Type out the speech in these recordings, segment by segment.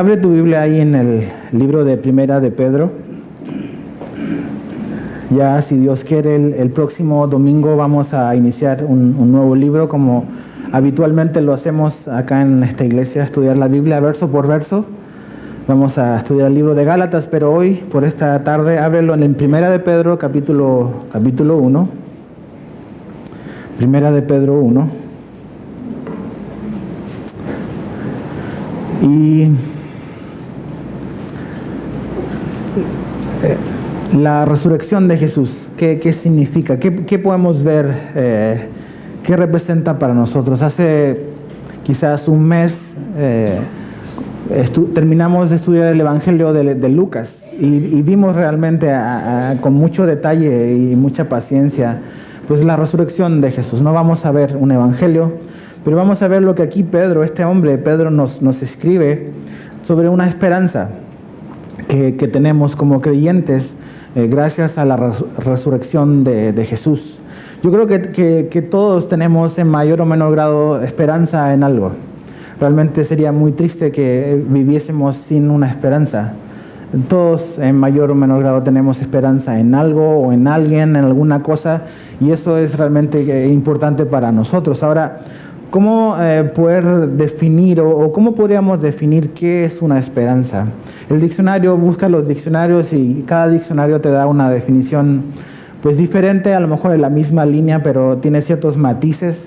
Abre tu Biblia ahí en el libro de Primera de Pedro. Ya, si Dios quiere, el próximo domingo vamos a iniciar un nuevo libro, como habitualmente lo hacemos acá en esta iglesia, estudiar la Biblia verso por verso. Vamos a estudiar el libro de Gálatas, pero hoy, por esta tarde, ábrelo en Primera de Pedro, capítulo 1. Primera de Pedro 1. Y la resurrección de Jesús, ¿qué significa? ¿Qué podemos ver? ¿Qué representa para nosotros? Hace quizás un mes terminamos de estudiar el Evangelio de Lucas y vimos realmente con mucho detalle y mucha paciencia pues la resurrección de Jesús. No vamos a ver un Evangelio, pero vamos a ver lo que aquí Pedro nos escribe sobre una esperanza que tenemos como creyentes gracias a la resurrección de Jesús. Yo creo que todos tenemos en mayor o menor grado esperanza en algo. Realmente sería muy triste que viviésemos sin una esperanza. Todos en mayor o menor grado tenemos esperanza en algo o en alguien, en alguna cosa, y eso es realmente importante para nosotros. Ahora, ¿cómo poder definir o cómo podríamos definir qué es una esperanza? El diccionario, busca los diccionarios y cada diccionario te da una definición pues diferente, a lo mejor en la misma línea, pero tiene ciertos matices.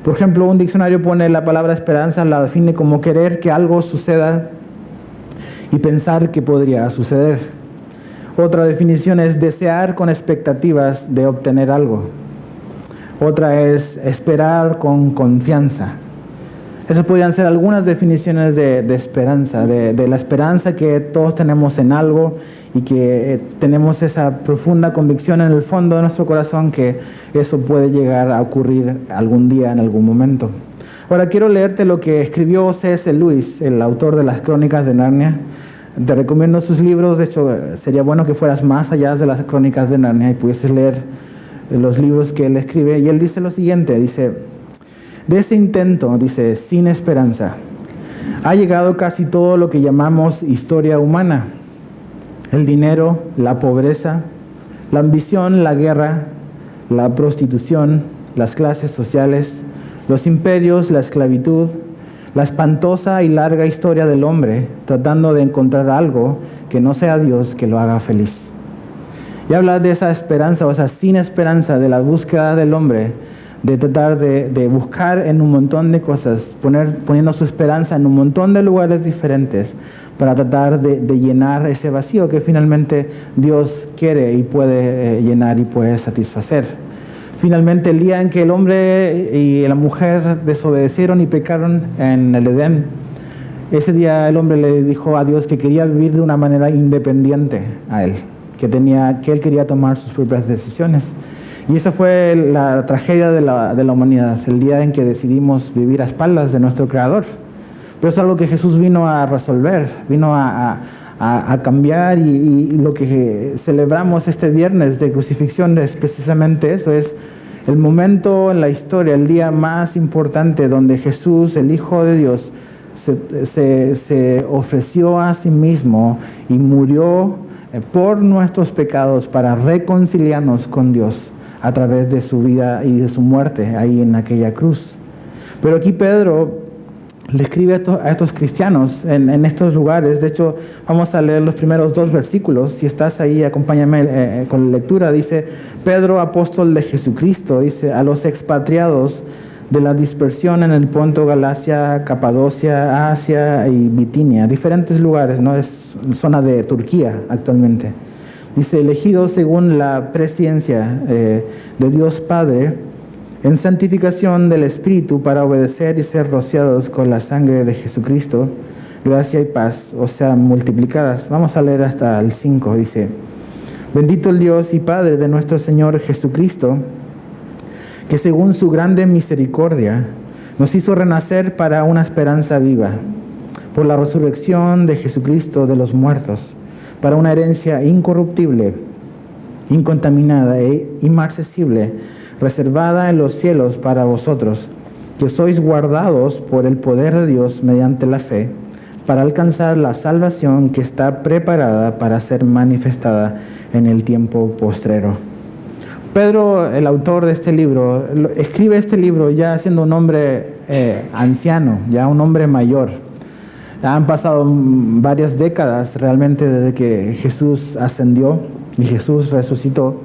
Por ejemplo, un diccionario pone la palabra esperanza, la define como querer que algo suceda y pensar que podría suceder. Otra definición es desear con expectativas de obtener algo. Otra es esperar con confianza. Esas podrían ser algunas definiciones de esperanza, de la esperanza que todos tenemos en algo y que tenemos esa profunda convicción en el fondo de nuestro corazón que eso puede llegar a ocurrir algún día, en algún momento. Ahora quiero leerte lo que escribió C.S. Lewis, el autor de las Crónicas de Narnia. Te recomiendo sus libros. De hecho, sería bueno que fueras más allá de las Crónicas de Narnia y pudieses leer los libros que él escribe. Y él dice lo siguiente, dice: de ese intento, dice, sin esperanza, ha llegado casi todo lo que llamamos historia humana. El dinero, la pobreza, la ambición, la guerra, la prostitución, las clases sociales, los imperios, la esclavitud, la espantosa y larga historia del hombre tratando de encontrar algo que no sea Dios que lo haga feliz. Y habla de esa esperanza, o sea, sin esperanza, de la búsqueda del hombre, de tratar de buscar en un montón de cosas, poniendo su esperanza en un montón de lugares diferentes para tratar de llenar ese vacío que finalmente Dios quiere y puede llenar y puede satisfacer. Finalmente, el día en que el hombre y la mujer desobedecieron y pecaron en el Edén, ese día el hombre le dijo a Dios que quería vivir de una manera independiente a él, que él quería tomar sus propias decisiones. Y esa fue la tragedia de la humanidad, el día en que decidimos vivir a espaldas de nuestro Creador. Pero es algo que Jesús vino a resolver, vino a cambiar, y lo que celebramos este viernes de crucifixión es precisamente eso, es el momento en la historia, el día más importante donde Jesús, el Hijo de Dios, se ofreció a sí mismo y murió por nuestros pecados para reconciliarnos con Dios a través de su vida y de su muerte ahí en aquella cruz. Pero aquí Pedro le escribe a estos cristianos en estos lugares. De hecho, vamos a leer los primeros 2 versículos. Si estás ahí, acompáñame con la lectura. Dice: Pedro, apóstol de Jesucristo, dice, a los expatriados de la dispersión en el Ponto, Galacia, Capadocia, Asia y Bitinia, diferentes lugares, ¿no? Es zona de Turquía actualmente. Dice: elegidos según la presciencia de Dios Padre, en santificación del Espíritu, para obedecer y ser rociados con la sangre de Jesucristo, gracia y paz os sean multiplicadas. Vamos a leer hasta el 5, dice: bendito el Dios y Padre de nuestro Señor Jesucristo, que según su grande misericordia nos hizo renacer para una esperanza viva, por la resurrección de Jesucristo de los muertos, para una herencia incorruptible, incontaminada e inmarcesible, reservada en los cielos para vosotros, que sois guardados por el poder de Dios mediante la fe, para alcanzar la salvación que está preparada para ser manifestada en el tiempo postrero. Pedro, el autor de este libro, escribe este libro ya siendo un hombre anciano, ya un hombre mayor. Han pasado varias décadas realmente desde que Jesús ascendió y Jesús resucitó.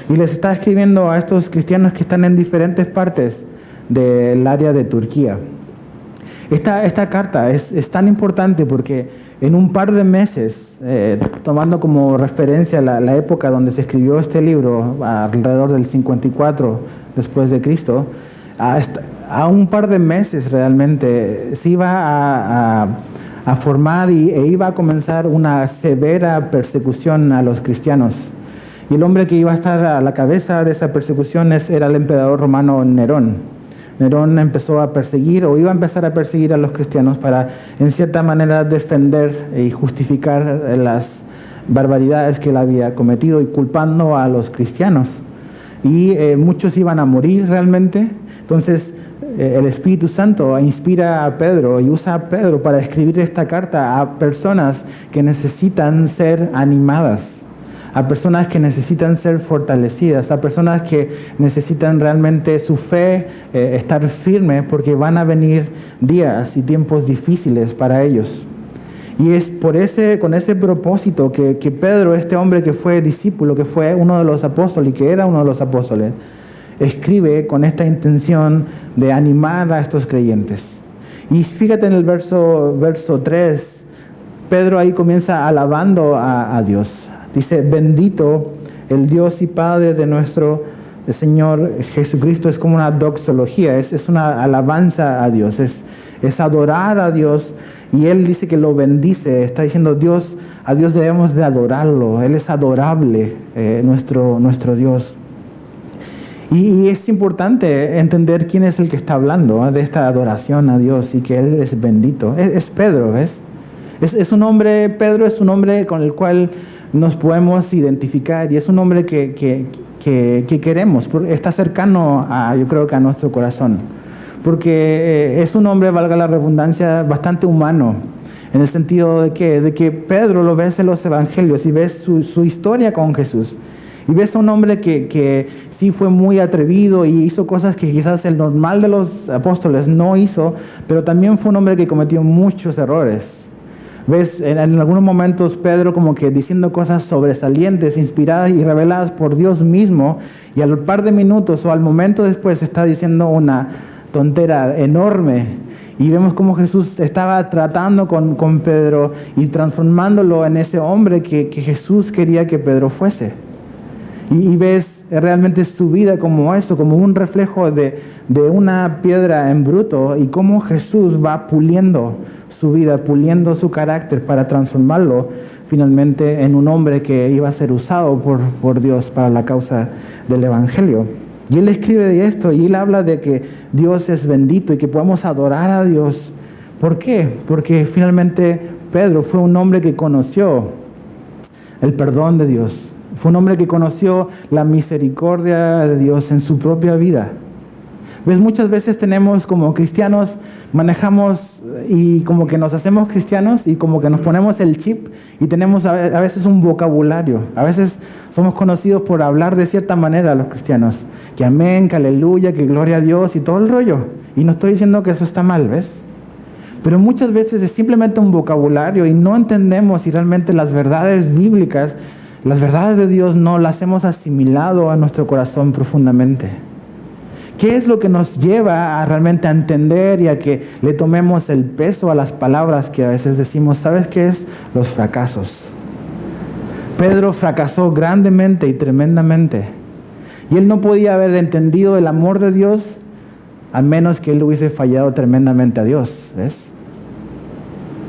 Y les está escribiendo a estos cristianos que están en diferentes partes del área de Turquía. Esta carta es tan importante porque en un par de meses, tomando como referencia la época donde se escribió este libro, alrededor del 54 después de Cristo, a un par de meses realmente se iba a formar e iba a comenzar una severa persecución a los cristianos. Y el hombre que iba a estar a la cabeza de esa persecución era el emperador romano Nerón. Nerón empezó a perseguir o iba a empezar a perseguir a los cristianos para en cierta manera defender y justificar las barbaridades que él había cometido y culpando a los cristianos. Y muchos iban a morir realmente. Entonces el Espíritu Santo inspira a Pedro y usa a Pedro para escribir esta carta a personas que necesitan ser animadas, a personas que necesitan ser fortalecidas, a personas que necesitan realmente su fe estar firme porque van a venir días y tiempos difíciles para ellos. Y es con ese propósito que Pedro, este hombre que fue discípulo, que fue uno de los apóstoles y que era uno de los apóstoles, escribe con esta intención de animar a estos creyentes. Y fíjate en el verso 3, Pedro ahí comienza alabando a Dios. Dice, bendito el Dios y Padre de nuestro Señor Jesucristo. Es como una doxología, es una alabanza a Dios, es adorar a Dios. Y él dice que lo bendice, está diciendo a Dios debemos de adorarlo, Él es adorable, nuestro Dios. Y es importante entender quién es el que está hablando de esta adoración a Dios y que Él es bendito. Es Pedro, ¿ves? Pedro es un hombre con el cual nos podemos identificar y es un hombre que queremos, está cercano yo creo que a nuestro corazón, porque es un hombre, valga la redundancia, bastante humano, en el sentido de que Pedro lo ves en los evangelios y ves su historia con Jesús, y ves a un hombre que sí fue muy atrevido y hizo cosas que quizás el normal de los apóstoles no hizo, pero también fue un hombre que cometió muchos errores. Ves en algunos momentos Pedro como que diciendo cosas sobresalientes, inspiradas y reveladas por Dios mismo, y al par de minutos o al momento después está diciendo una tontera enorme. Y vemos cómo Jesús estaba tratando con Pedro y transformándolo en ese hombre que Jesús quería que Pedro fuese. Y ves realmente su vida como eso, como un reflejo de una piedra en bruto, y cómo Jesús va puliendo su vida, puliendo su carácter para transformarlo finalmente en un hombre que iba a ser usado por Dios para la causa del Evangelio. Y él escribe de esto y él habla de que Dios es bendito y que podemos adorar a Dios. ¿Por qué? Porque finalmente Pedro fue un hombre que conoció el perdón de Dios. Fue un hombre que conoció la misericordia de Dios en su propia vida. ¿Ves? Muchas veces tenemos como cristianos, manejamos y como que nos hacemos cristianos y como que nos ponemos el chip y tenemos a veces un vocabulario. A veces somos conocidos por hablar de cierta manera a los cristianos. Que amén, que aleluya, que gloria a Dios y todo el rollo. Y no estoy diciendo que eso está mal, ¿ves? Pero muchas veces es simplemente un vocabulario y no entendemos si realmente las verdades bíblicas, las verdades de Dios no las hemos asimilado a nuestro corazón profundamente. ¿Qué es lo que nos lleva a realmente a entender y a que le tomemos el peso a las palabras que a veces decimos? ¿Sabes qué es? Los fracasos. Pedro fracasó grandemente y tremendamente. Y él no podía haber entendido el amor de Dios a menos que él hubiese fallado tremendamente a Dios, ¿ves?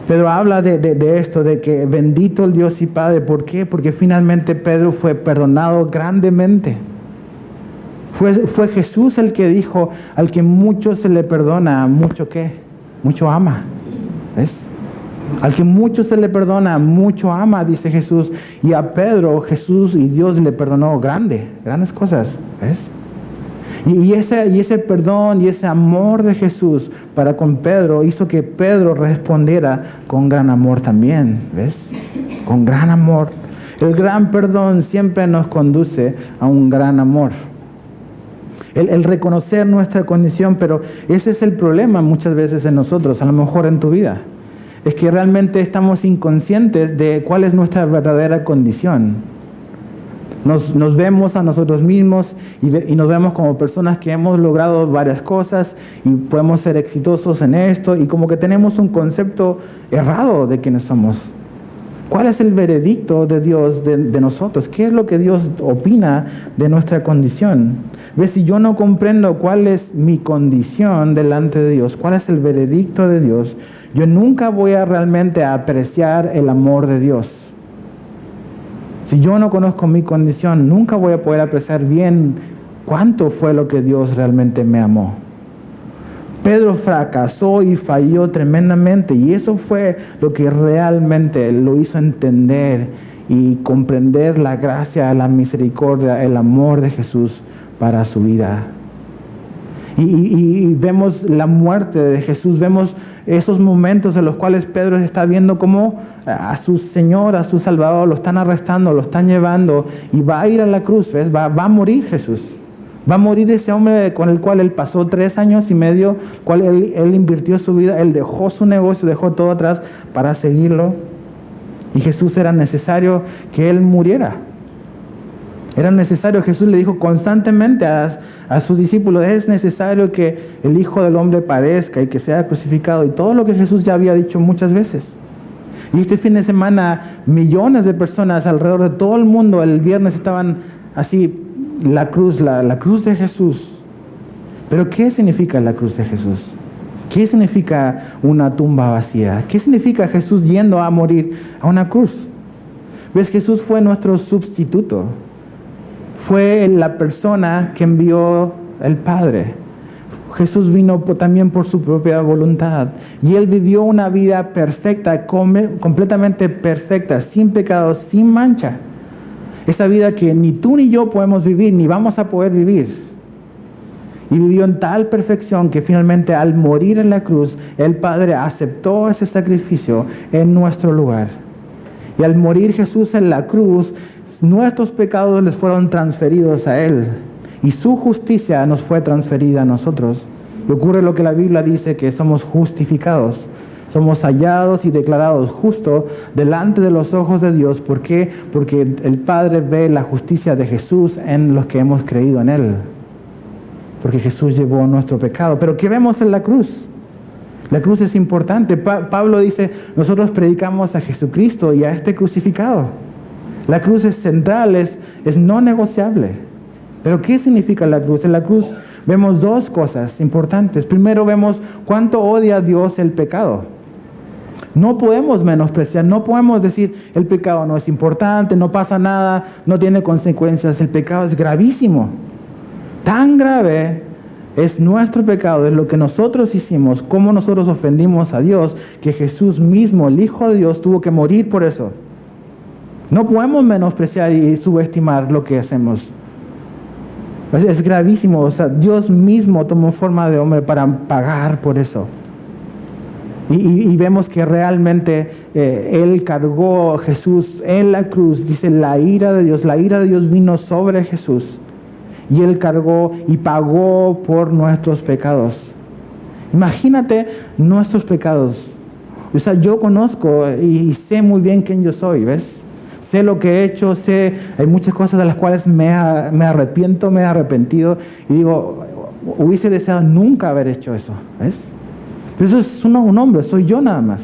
Pedro habla de esto, de que bendito el Dios y Padre. ¿Por qué? Porque finalmente Pedro fue perdonado grandemente. Fue Jesús el que dijo, al que mucho se le perdona, mucho ¿qué? Mucho ama. ¿Ves? Al que mucho se le perdona, mucho ama, dice Jesús. Y a Pedro, Jesús y Dios le perdonó grandes cosas. ¿Ves? Y ese perdón y ese amor de Jesús para con Pedro hizo que Pedro respondiera con gran amor también, ¿ves? Con gran amor. El gran perdón siempre nos conduce a un gran amor. El reconocer nuestra condición, pero ese es el problema muchas veces en nosotros, a lo mejor en tu vida. Es que realmente estamos inconscientes de cuál es nuestra verdadera condición. Nos vemos a nosotros mismos y nos vemos como personas que hemos logrado varias cosas y podemos ser exitosos en esto y como que tenemos un concepto errado de quiénes somos. ¿Cuál es el veredicto de Dios de nosotros? ¿Qué es lo que Dios opina de nuestra condición? ¿Ves? Si yo no comprendo cuál es mi condición delante de Dios, cuál es el veredicto de Dios, yo nunca voy a realmente apreciar el amor de Dios. Si yo no conozco mi condición, nunca voy a poder apreciar bien cuánto fue lo que Dios realmente me amó. Pedro fracasó y falló tremendamente y eso fue lo que realmente lo hizo entender y comprender la gracia, la misericordia, el amor de Jesús para su vida. Y vemos la muerte de Jesús, vemos esos momentos en los cuales Pedro está viendo cómo a su Señor, a su Salvador, lo están arrestando, lo están llevando y va a ir a la cruz, ¿ves? Va a morir Jesús. Va a morir ese hombre con el cual él pasó 3 años y medio, cual él invirtió su vida, él dejó su negocio, dejó todo atrás para seguirlo. Y Jesús era necesario que él muriera. Era necesario, Jesús le dijo constantemente a sus discípulos, es necesario que el Hijo del Hombre padezca y que sea crucificado. Y todo lo que Jesús ya había dicho muchas veces. Y este fin de semana, millones de personas alrededor de todo el mundo, el viernes estaban así, la cruz de Jesús. Pero ¿qué significa la cruz de Jesús? ¿Qué significa una tumba vacía? ¿Qué significa Jesús yendo a morir a una cruz? ¿Ves? Jesús fue nuestro sustituto. Fue la persona que envió el Padre. Jesús vino también por su propia voluntad. Y Él vivió una vida perfecta, completamente perfecta, sin pecado, sin mancha. Esa vida que ni tú ni yo podemos vivir, ni vamos a poder vivir. Y vivió en tal perfección que finalmente al morir en la cruz, el Padre aceptó ese sacrificio en nuestro lugar. Y al morir Jesús en la cruz, nuestros pecados les fueron transferidos a Él. Y su justicia nos fue transferida a nosotros. Y ocurre lo que la Biblia dice, que somos justificados. Somos hallados y declarados justos delante de los ojos de Dios. ¿Por qué? Porque el Padre ve la justicia de Jesús en los que hemos creído en Él. Porque Jesús llevó nuestro pecado. Pero ¿qué vemos en la cruz? La cruz es importante. Pablo dice, nosotros predicamos a Jesucristo y a este crucificado. La cruz es central, es no negociable. Pero ¿qué significa la cruz? En la cruz vemos 2 cosas importantes. Primero vemos cuánto odia Dios el pecado. No podemos menospreciar, no podemos decir el pecado no es importante, no pasa nada, no tiene consecuencias. El pecado es gravísimo. Tan grave es nuestro pecado, es lo que nosotros hicimos, cómo nosotros ofendimos a Dios, que Jesús mismo, el Hijo de Dios, tuvo que morir por eso. No podemos menospreciar y subestimar lo que hacemos. Es gravísimo. O sea, Dios mismo tomó forma de hombre para pagar por eso. Y vemos que realmente Él cargó Jesús en la cruz. Dice la ira de Dios vino sobre Jesús. Y Él cargó y pagó por nuestros pecados. Imagínate nuestros pecados. O sea, yo conozco y sé muy bien quién yo soy, ¿ves? Sé lo que he hecho, hay muchas cosas de las cuales me arrepiento, me he arrepentido y digo, hubiese deseado nunca haber hecho eso, ¿ves? Pero eso es un hombre, soy yo nada más.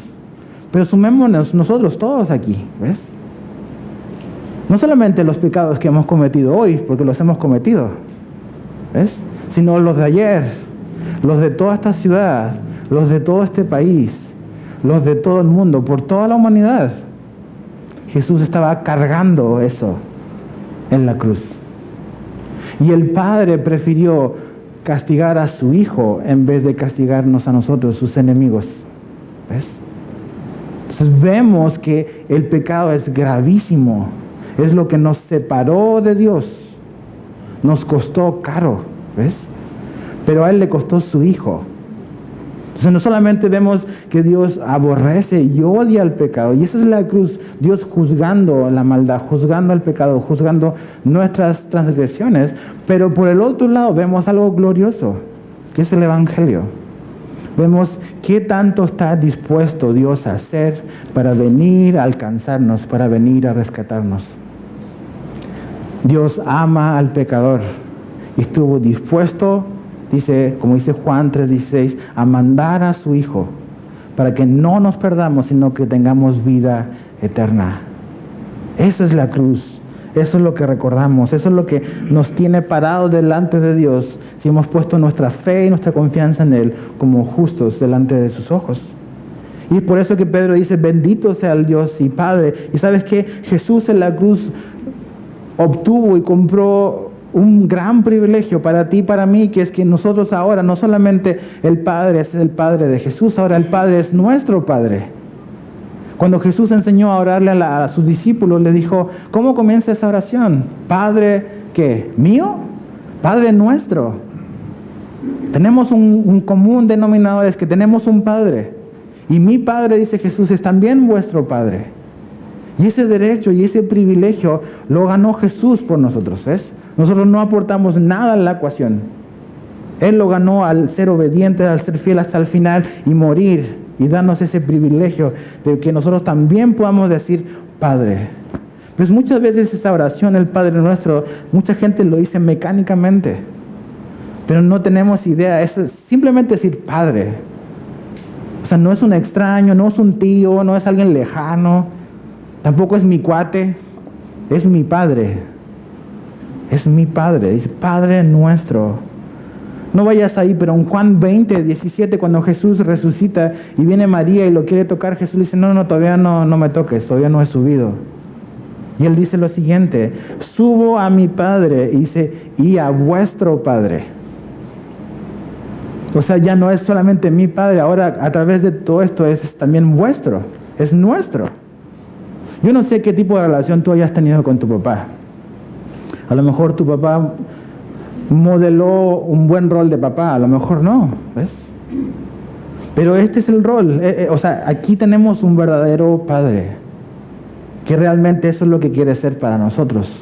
Pero sumémonos nosotros todos aquí, ¿ves? No solamente los pecados que hemos cometido hoy, porque los hemos cometido, ¿ves? Sino los de ayer, los de toda esta ciudad, los de todo este país, los de todo el mundo, por toda la humanidad. Jesús estaba cargando eso en la cruz. Y el Padre prefirió castigar a su Hijo en vez de castigarnos a nosotros, sus enemigos. ¿Ves? Entonces vemos que el pecado es gravísimo. Es lo que nos separó de Dios. Nos costó caro. ¿ves? Pero a Él le costó su Hijo. Entonces no solamente vemos que Dios aborrece y odia el pecado, y esa es la cruz, Dios juzgando la maldad, juzgando el pecado, juzgando nuestras transgresiones, pero por el otro lado vemos algo glorioso, que es el Evangelio. Vemos qué tanto está dispuesto Dios a hacer para venir a alcanzarnos, para venir a rescatarnos. Dios ama al pecador y estuvo dispuesto, como dice Juan 3:16, a mandar a su Hijo para que no nos perdamos, sino que tengamos vida eterna. Eso es la cruz, eso es lo que recordamos, eso es lo que nos tiene parados delante de Dios si hemos puesto nuestra fe y nuestra confianza en Él como justos delante de sus ojos. Y es por eso que Pedro dice, bendito sea el Dios y Padre. Y ¿sabes qué? Jesús en la cruz obtuvo y compró un gran privilegio para ti y para mí, que es que nosotros ahora, no solamente el Padre es el Padre de Jesús, ahora el Padre es nuestro Padre. Cuando Jesús enseñó a orarle a sus discípulos, le dijo, ¿cómo comienza esa oración? Padre, ¿qué? ¿Mío? Padre nuestro. Tenemos un común denominador, es que tenemos un Padre. Y mi Padre, dice Jesús, es también vuestro Padre. Y ese derecho y ese privilegio lo ganó Jesús por nosotros, ¿ves? Nosotros no aportamos nada a la ecuación. Él lo ganó al ser obediente, al ser fiel hasta el final y morir y darnos ese privilegio de que nosotros también podamos decir Padre. Pues muchas veces esa oración, el Padre Nuestro, mucha gente lo dice mecánicamente, pero no tenemos idea, es simplemente decir Padre. O sea, no es un extraño, no es un tío, no es alguien lejano, tampoco es mi cuate, es mi Padre. Es mi Padre, dice Padre Nuestro. No vayas ahí, pero en Juan 20:17, cuando Jesús resucita y viene María y lo quiere tocar, Jesús le dice, no, todavía no me toques, todavía no he subido. Y Él dice lo siguiente, subo a mi Padre, y dice, y a vuestro Padre. O sea, ya no es solamente mi Padre, ahora a través de todo esto es también vuestro, es nuestro. Yo no sé qué tipo de relación tú hayas tenido con tu papá. A lo mejor tu papá modeló un buen rol de papá, a lo mejor no, ¿ves? Pero este es el rol, o sea, aquí tenemos un verdadero Padre, que realmente eso es lo que quiere ser para nosotros.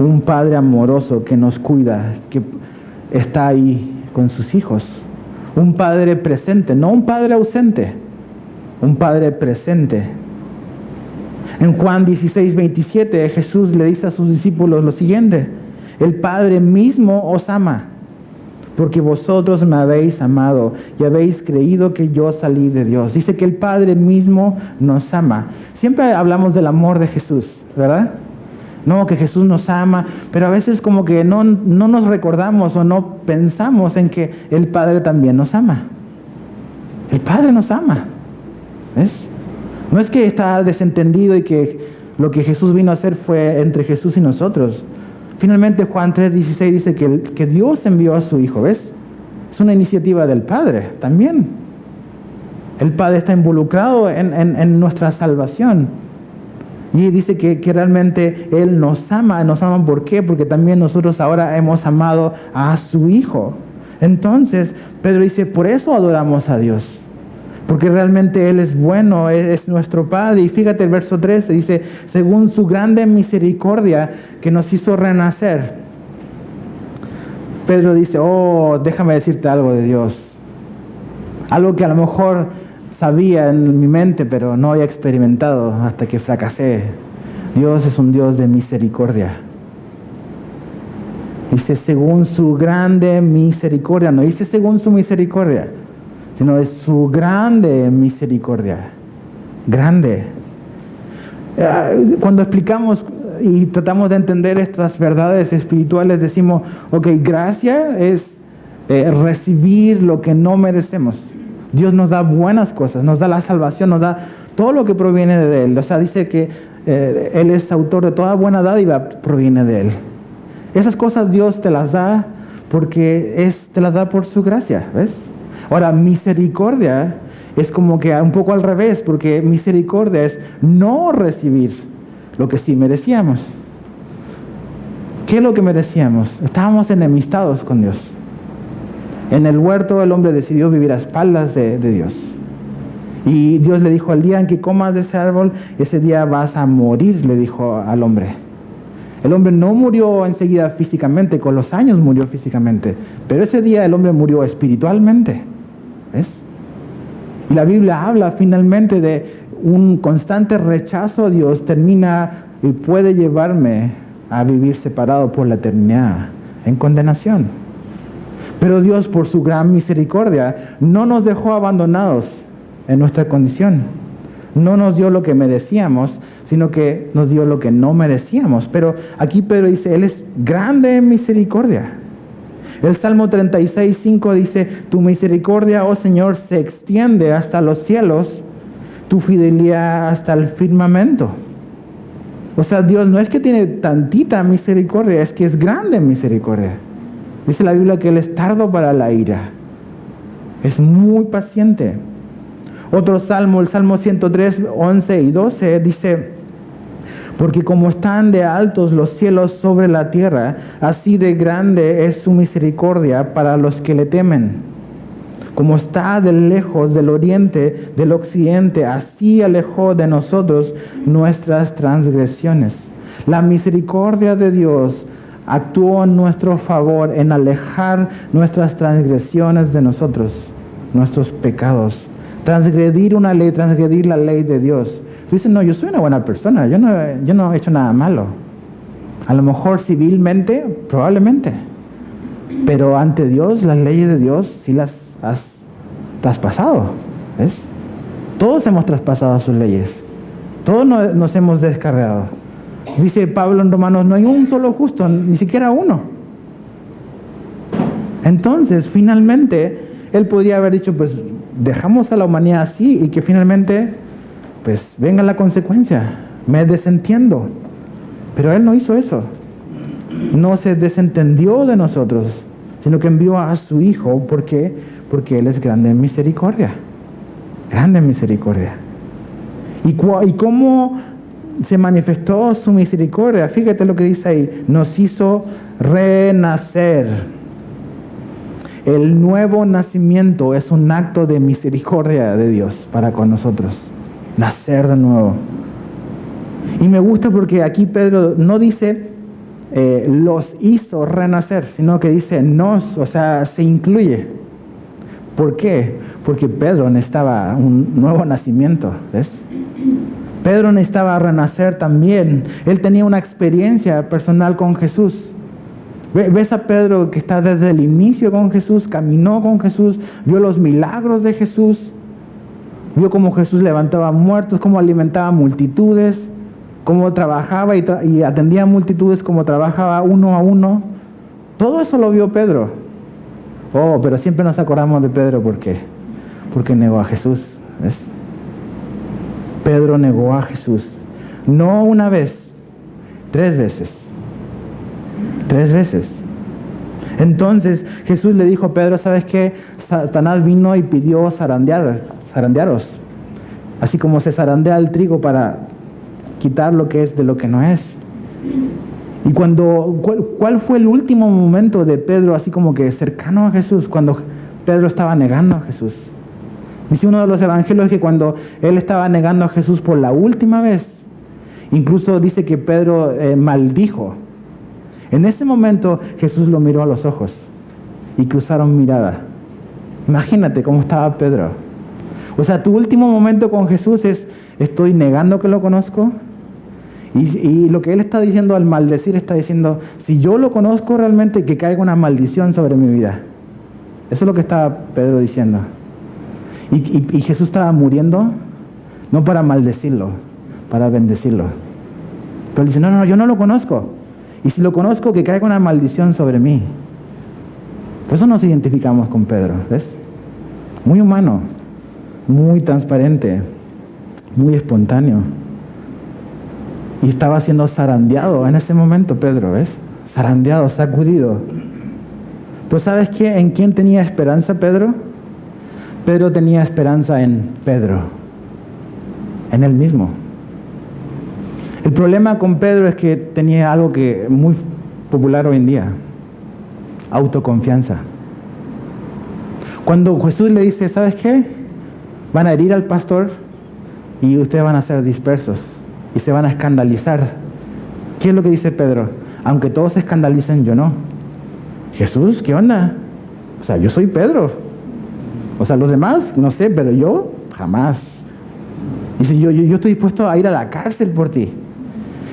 Un Padre amoroso que nos cuida, que está ahí con sus hijos. Un Padre presente, no un Padre ausente, un Padre presente. En Juan 16:27, Jesús le dice a sus discípulos lo siguiente, el Padre mismo os ama, porque vosotros me habéis amado y habéis creído que yo salí de Dios. Dice que el Padre mismo nos ama. Siempre hablamos del amor de Jesús, ¿verdad? No, que Jesús nos ama, pero a veces como que no nos recordamos o no pensamos en que el Padre también nos ama. El Padre nos ama, ¿ves? No es que está desentendido y que lo que Jesús vino a hacer fue entre Jesús y nosotros. Finalmente Juan 3:16 dice que Dios envió a su Hijo, ¿ves? Es una iniciativa del Padre también. El Padre está involucrado en nuestra salvación. Y dice que realmente Él nos ama. ¿Nos ama por qué? Porque también nosotros ahora hemos amado a su Hijo. Entonces, Pedro dice, por eso adoramos a Dios. Porque realmente Él es bueno, es nuestro Padre. Y fíjate el verso 13, dice, según su grande misericordia que nos hizo renacer. Pedro dice, déjame decirte algo de Dios. Algo que a lo mejor sabía en mi mente, pero no había experimentado hasta que fracasé. Dios es un Dios de misericordia. Dice, según su grande misericordia. No dice según su misericordia, sino de su grande misericordia. Grande. Cuando explicamos y tratamos de entender estas verdades espirituales, decimos, gracia es recibir lo que no merecemos. Dios nos da buenas cosas, nos da la salvación, nos da todo lo que proviene de Él. O sea, dice que Él es autor de toda buena dádiva, proviene de Él. Esas cosas Dios te las da porque te las da por su gracia, ¿ves? Ahora, misericordia es como que un poco al revés, porque misericordia es no recibir lo que sí merecíamos. ¿Qué es lo que merecíamos? Estábamos enemistados con Dios. En el huerto el hombre decidió vivir a espaldas de Dios. Y Dios le dijo, el día en que comas de ese árbol, ese día vas a morir, le dijo al hombre. El hombre no murió enseguida físicamente, con los años murió físicamente, pero ese día el hombre murió espiritualmente. ¿Ves? Y la Biblia habla finalmente de un constante rechazo a Dios termina y puede llevarme a vivir separado por la eternidad, en condenación. Pero Dios, por su gran misericordia, no nos dejó abandonados en nuestra condición. No nos dio lo que merecíamos, sino que nos dio lo que no merecíamos. Pero aquí Pedro dice, Él es grande en misericordia. El Salmo 36:5 dice, tu misericordia, oh Señor, se extiende hasta los cielos, tu fidelidad hasta el firmamento. O sea, Dios no es que tiene tantita misericordia, es que es grande en misericordia. Dice la Biblia que Él es tardo para la ira. Es muy paciente. Otro salmo, el Salmo 103, 11 y 12, dice, porque como están de altos los cielos sobre la tierra, así de grande es su misericordia para los que le temen. Como está de lejos del oriente, del occidente, así alejó de nosotros nuestras transgresiones. La misericordia de Dios actuó en nuestro favor en alejar nuestras transgresiones de nosotros, nuestros pecados. Transgredir una ley, transgredir la ley de Dios. Tú dices, no, yo soy una buena persona, yo no he hecho nada malo. A lo mejor civilmente, probablemente. Pero ante Dios, las leyes de Dios sí las has traspasado. ¿Ves? Todos hemos traspasado sus leyes. Todos nos hemos descarriado. Dice Pablo en Romanos, no hay un solo justo, ni siquiera uno. Entonces, finalmente, él podría haber dicho, pues, dejamos a la humanidad así y que finalmente, pues, venga la consecuencia. Me desentiendo. Pero él no hizo eso. No se desentendió de nosotros, sino que envió a su Hijo. ¿Por qué? Porque Él es grande en misericordia. Grande en misericordia. ¿Y cómo se manifestó su misericordia? Fíjate lo que dice ahí. Nos hizo renacer. El nuevo nacimiento es un acto de misericordia de Dios para con nosotros. Nacer de nuevo. Y me gusta porque aquí Pedro no dice los hizo renacer, sino que dice nos, o sea, se incluye. ¿Por qué? Porque Pedro necesitaba un nuevo nacimiento, ¿ves? Pedro necesitaba renacer también. Él tenía una experiencia personal con Jesús. ¿Ves a Pedro que está desde el inicio con Jesús, caminó con Jesús, vio los milagros de Jesús, vio cómo Jesús levantaba muertos, cómo alimentaba multitudes, cómo trabajaba y atendía multitudes, cómo trabajaba uno a uno? Todo eso lo vio Pedro. Oh, pero siempre nos acordamos de Pedro, ¿por qué? Porque negó a Jesús, ¿ves? Pedro negó a Jesús. No una vez, 3 veces. 3 veces. Entonces Jesús le dijo a Pedro, ¿sabes qué? Satanás vino y pidió zarandearos. Así como se zarandea el trigo para quitar lo que es de lo que no es. Y ¿cuál fue el último momento de Pedro así como que cercano a Jesús? Cuando Pedro estaba negando a Jesús. Dice uno de los evangelios que cuando él estaba negando a Jesús por la última vez, incluso dice que Pedro maldijo. En ese momento Jesús lo miró a los ojos y cruzaron mirada. Imagínate cómo estaba Pedro. O sea, tu último momento con Jesús es, estoy negando que lo conozco. Y lo que él está diciendo al maldecir, está diciendo, si yo lo conozco realmente, que caiga una maldición sobre mi vida. Eso es lo que estaba Pedro diciendo. Y Jesús estaba muriendo, no para maldecirlo, para bendecirlo. Pero él dice, no, yo no lo conozco. Y si lo conozco, que caiga una maldición sobre mí. Por eso nos identificamos con Pedro, ¿ves? Muy humano, muy transparente, muy espontáneo. Y estaba siendo zarandeado en ese momento Pedro, ¿ves? Zarandeado, sacudido. Pero ¿sabes qué? ¿En quién tenía esperanza Pedro? Pedro tenía esperanza en Pedro, en él mismo. El problema con Pedro es que tenía algo que muy popular hoy en día? Autoconfianza. Cuando Jesús le dice, ¿sabes qué? Van a herir al pastor y ustedes van a ser dispersos y se van a escandalizar. ¿Qué es lo que dice Pedro? Aunque todos se escandalicen, yo no. Jesús, ¿qué onda? O sea, yo soy Pedro. O sea, los demás, no sé, pero yo jamás. Dice, yo estoy dispuesto a ir a la cárcel por ti.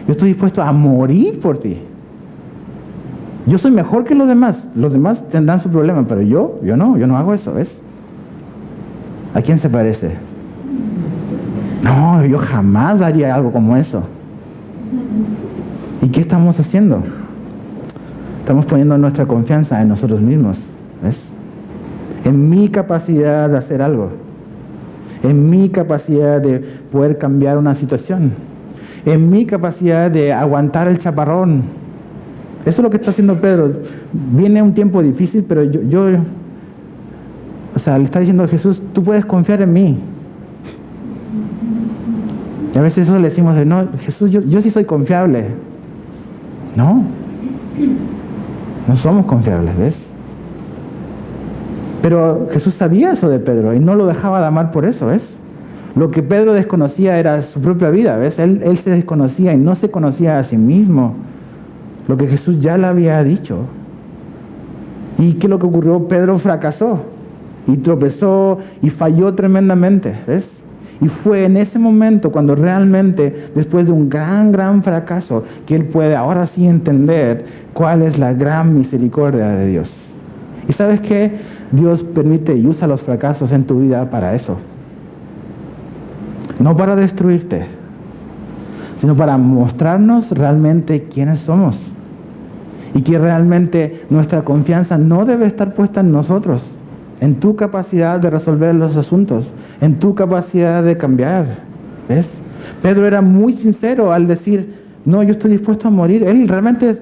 Yo estoy dispuesto a morir por ti. Yo soy mejor que los demás. Los demás tendrán su problema, pero yo no hago eso, ¿ves? ¿A quién se parece? No, yo jamás haría algo como eso. ¿Y qué estamos haciendo? Estamos poniendo nuestra confianza en nosotros mismos, ¿ves? En mi capacidad de hacer algo. En mi capacidad de poder cambiar una situación. En mi capacidad de aguantar el chaparrón. Eso es lo que está haciendo Pedro. Viene un tiempo difícil, pero o sea, le está diciendo a Jesús, tú puedes confiar en mí. Y a veces eso le decimos, no, Jesús, yo sí soy confiable. No somos confiables, ¿ves? Pero Jesús sabía eso de Pedro y no lo dejaba de amar por eso, ¿ves? Lo que Pedro desconocía era su propia vida, ¿ves? Él se desconocía y no se conocía a sí mismo. Lo que Jesús ya le había dicho. ¿Y qué es lo que ocurrió? Pedro fracasó y tropezó y falló tremendamente, ¿ves? Y fue en ese momento cuando realmente, después de un gran fracaso, que él puede ahora sí entender cuál es la gran misericordia de Dios. ¿Y sabes qué? Dios permite y usa los fracasos en tu vida para eso. No para destruirte, sino para mostrarnos realmente quiénes somos. Y que realmente nuestra confianza no debe estar puesta en nosotros, en tu capacidad de resolver los asuntos, en tu capacidad de cambiar. ¿Ves? Pedro era muy sincero al decir, no, yo estoy dispuesto a morir. Él realmente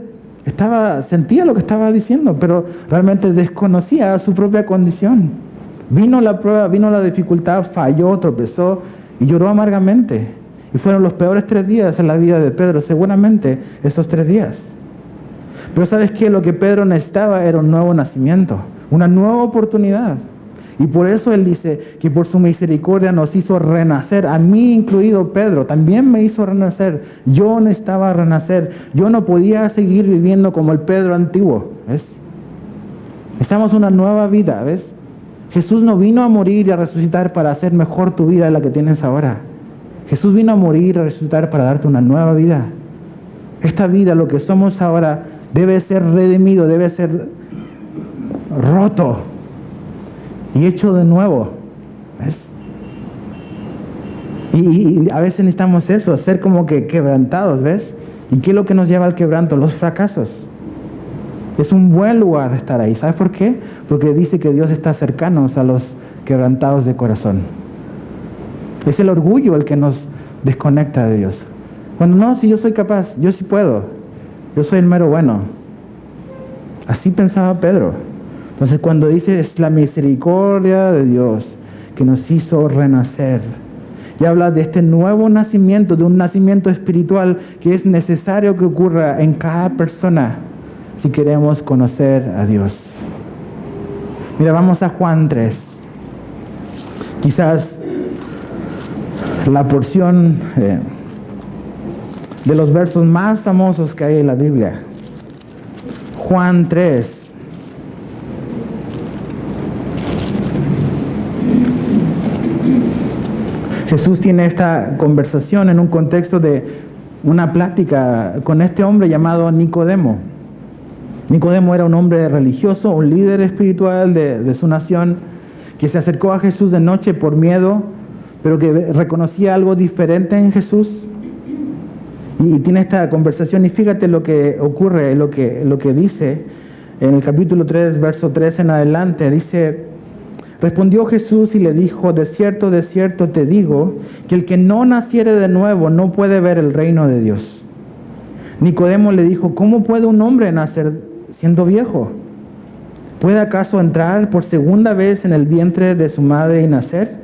sentía lo que estaba diciendo, pero realmente desconocía su propia condición. Vino la prueba, vino la dificultad, falló, tropezó y lloró amargamente. Y fueron los peores 3 días en la vida de Pedro, seguramente esos 3 días. Pero ¿sabes qué? Lo que Pedro necesitaba era un nuevo nacimiento, una nueva oportunidad. Y por eso él dice que por su misericordia nos hizo renacer, a mí incluido Pedro, también me hizo renacer. Yo necesitaba renacer, yo no podía seguir viviendo como el Pedro antiguo, ¿ves? Necesitamos una nueva vida, ¿ves? Jesús no vino a morir y a resucitar para hacer mejor tu vida de la que tienes ahora. Jesús vino a morir y a resucitar para darte una nueva vida. Esta vida, lo que somos ahora, debe ser redimido, debe ser roto y hecho de nuevo, ¿ves? Y a veces necesitamos eso, ser como que quebrantados, ¿ves? ¿Y qué es lo que nos lleva al quebranto? Los fracasos. Es un buen lugar estar ahí. ¿Sabes por qué? Porque dice que Dios está cercano a los quebrantados de corazón. Es el orgullo el que nos desconecta de Dios. Cuando no, si yo soy capaz, yo sí puedo, yo soy el mero bueno. Así pensaba Pedro. Entonces cuando dice es la misericordia de Dios que nos hizo renacer, y habla de este nuevo nacimiento, de un nacimiento espiritual que es necesario que ocurra en cada persona si queremos conocer a Dios. Mira, vamos a Juan 3. Quizás la porción de los versos más famosos que hay en la Biblia. Juan 3. Jesús tiene esta conversación en un contexto de una plática con este hombre llamado Nicodemo. Nicodemo era un hombre religioso, un líder espiritual de su nación, que se acercó a Jesús de noche por miedo, pero que reconocía algo diferente en Jesús. Y tiene esta conversación y fíjate lo que ocurre, lo que dice en el capítulo 3, verso 3 en adelante. Dice, respondió Jesús y le dijo, de cierto te digo, que el que no naciere de nuevo no puede ver el reino de Dios. Nicodemo le dijo, ¿cómo puede un hombre nacer siendo viejo? ¿Puede acaso entrar por segunda vez en el vientre de su madre y nacer?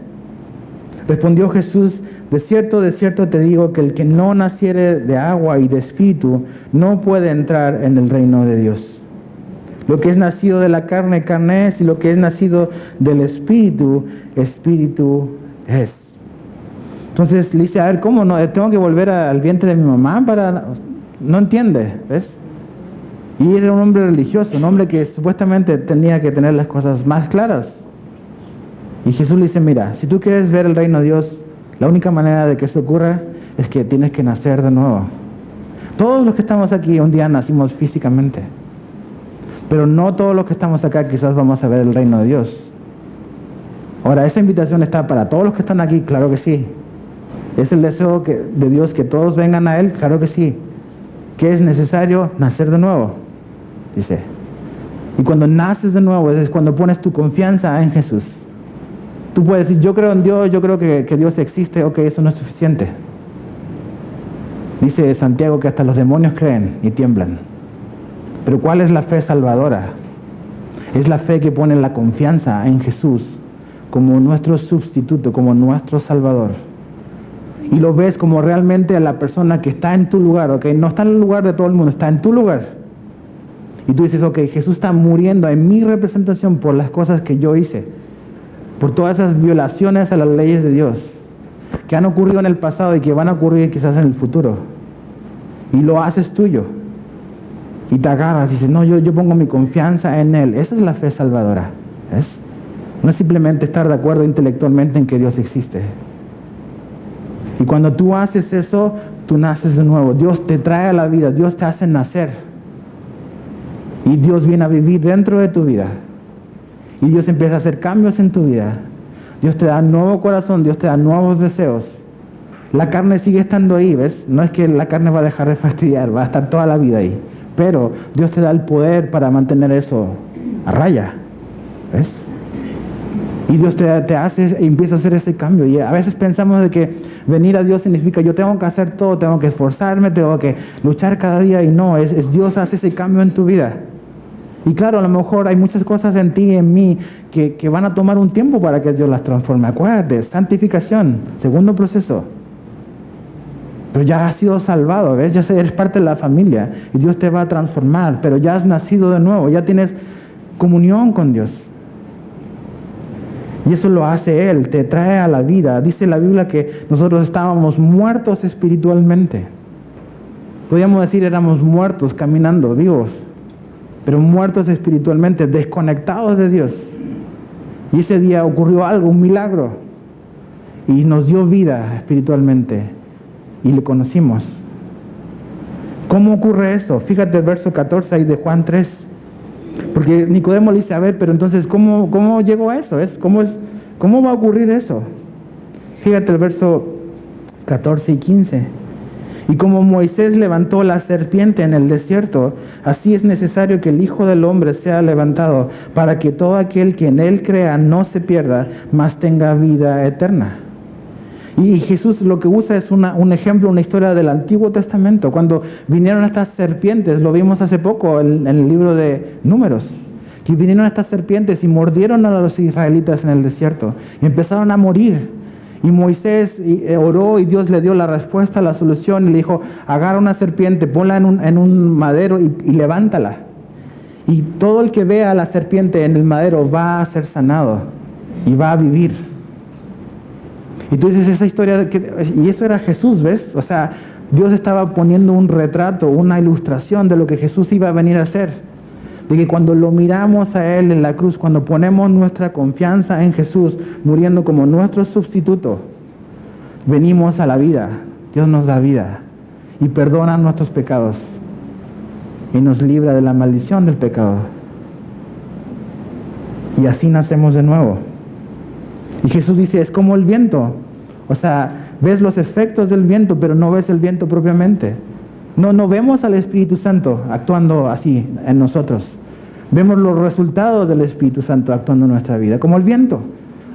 Respondió Jesús, de cierto te digo que el que no naciere de agua y de espíritu no puede entrar en el reino de Dios. Lo que es nacido de la carne, carne es, y lo que es nacido del espíritu, espíritu es. Entonces le dice, a ver, ¿cómo no? ¿Tengo que volver al vientre de mi mamá para...? No entiende, ¿ves? Y era un hombre religioso, un hombre que supuestamente tenía que tener las cosas más claras. Y Jesús le dice, mira, si tú quieres ver el reino de Dios, la única manera de que eso ocurra es que tienes que nacer de nuevo. Todos los que estamos aquí un día nacimos físicamente, pero no todos los que estamos acá quizás vamos a ver el reino de Dios. Ahora, esa invitación está para todos los que están aquí, claro que sí. ¿Es el deseo de Dios que todos vengan a Él? Claro que sí. ¿Qué es necesario? Nacer de nuevo, dice. Y cuando naces de nuevo es cuando pones tu confianza en Jesús. Tú puedes decir, yo creo en Dios, yo creo que Dios existe, ok, eso no es suficiente. Dice Santiago que hasta los demonios creen y tiemblan. Pero ¿cuál es la fe salvadora? Es la fe que pone la confianza en Jesús como nuestro sustituto, como nuestro Salvador. Y lo ves como realmente a la persona que está en tu lugar, ok, no está en el lugar de todo el mundo, está en tu lugar. Y tú dices, ok, Jesús está muriendo en mi representación por las cosas que yo hice, por todas esas violaciones a las leyes de Dios, que han ocurrido en el pasado y que van a ocurrir quizás en el futuro. Y lo haces tuyo. Y te agarras y dices, no, yo pongo mi confianza en Él. Esa es la fe salvadora. ¿Ves? No es simplemente estar de acuerdo intelectualmente en que Dios existe. Y cuando tú haces eso, tú naces de nuevo. Dios te trae a la vida, Dios te hace nacer. Y Dios viene a vivir dentro de tu vida. Y Dios empieza a hacer cambios en tu vida. Dios te da un nuevo corazón, Dios te da nuevos deseos. La carne sigue estando ahí, ¿ves? No es que la carne va a dejar de fastidiar, va a estar toda la vida ahí. Pero Dios te da el poder para mantener eso a raya, ¿ves? Y Dios te hace, empieza a hacer ese cambio. Y a veces pensamos de que venir a Dios significa yo tengo que hacer todo, tengo que esforzarme, tengo que luchar cada día. Y no, es Dios hace ese cambio en tu vida. Y claro, a lo mejor hay muchas cosas en ti y en mí que van a tomar un tiempo para que Dios las transforme. Acuérdate, santificación, segundo proceso. Pero ya has sido salvado, ¿ves? Ya eres parte de la familia y Dios te va a transformar, pero ya has nacido de nuevo, ya tienes comunión con Dios. Y eso lo hace Él, te trae a la vida. Dice la Biblia que nosotros estábamos muertos espiritualmente. Podríamos decir éramos muertos caminando, vivos, pero muertos espiritualmente, desconectados de Dios. Y ese día ocurrió algo, un milagro, y nos dio vida espiritualmente, y le conocimos. ¿Cómo ocurre eso? Fíjate el verso 14 ahí de Juan 3. Porque Nicodemo le dice, a ver, pero entonces, ¿cómo llegó a eso? ¿Cómo va a ocurrir eso? Fíjate el verso 14 y 15. Y como Moisés levantó la serpiente en el desierto, así es necesario que el Hijo del Hombre sea levantado, para que todo aquel que en Él crea no se pierda, mas tenga vida eterna. Y Jesús lo que usa es un ejemplo, una historia del Antiguo Testamento. Cuando vinieron estas serpientes, lo vimos hace poco en el libro de Números, que vinieron estas serpientes y mordieron a los israelitas en el desierto y empezaron a morir. Y Moisés oró y Dios le dio la respuesta, la solución, y le dijo, agarra una serpiente, ponla en un madero y levántala. Y todo el que vea a la serpiente en el madero va a ser sanado y va a vivir. Y tú dices esa historia, y eso era Jesús, ¿ves? O sea, Dios estaba poniendo un retrato, una ilustración de lo que Jesús iba a venir a hacer. De que cuando lo miramos a Él en la cruz, cuando ponemos nuestra confianza en Jesús, muriendo como nuestro sustituto, venimos a la vida. Dios nos da vida y perdona nuestros pecados y nos libra de la maldición del pecado. Y así nacemos de nuevo. Y Jesús dice, es como el viento. O sea, ves los efectos del viento, pero no ves el viento propiamente. No vemos al Espíritu Santo actuando así en nosotros. Vemos los resultados del Espíritu Santo actuando en nuestra vida, como el viento.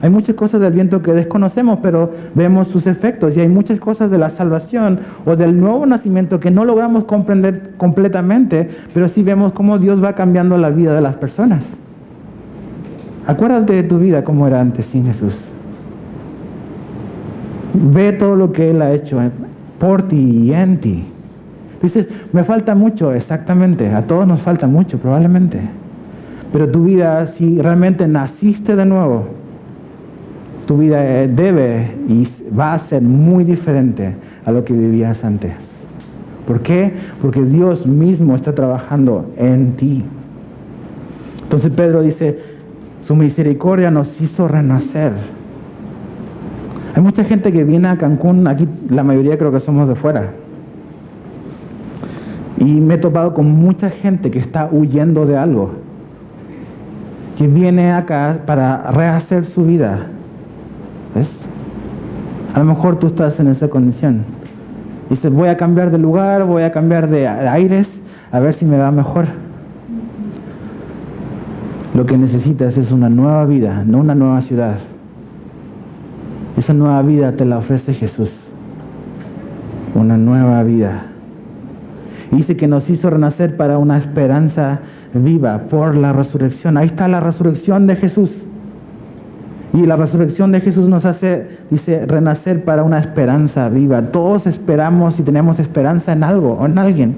Hay muchas cosas del viento que desconocemos, pero vemos sus efectos. Y hay muchas cosas de la salvación o del nuevo nacimiento que no logramos comprender completamente, pero sí vemos cómo Dios va cambiando la vida de las personas. Acuérdate de tu vida como era antes sin Jesús. Ve todo lo que Él ha hecho por ti y en ti. Dices, me falta mucho, exactamente, a todos nos falta mucho probablemente. Pero tu vida, si realmente naciste de nuevo, tu vida debe y va a ser muy diferente a lo que vivías antes. ¿Por qué? Porque Dios mismo está trabajando en ti. Entonces Pedro dice, su misericordia nos hizo renacer. Hay mucha gente que viene a Cancún, aquí la mayoría creo que somos de fuera. Y me he topado con mucha gente que está huyendo de algo, que viene acá para rehacer su vida. ¿Ves? A lo mejor tú estás en esa condición. Dices, voy a cambiar de lugar, voy a cambiar de aires, a ver si me va mejor. Lo que necesitas es una nueva vida, no una nueva ciudad. Esa nueva vida te la ofrece Jesús. Una nueva vida. Y dice que nos hizo renacer para una esperanza viva por la resurrección. Ahí está la resurrección de Jesús. Y la resurrección de Jesús nos hace, dice, renacer para una esperanza viva. Todos esperamos y tenemos esperanza en algo o en alguien.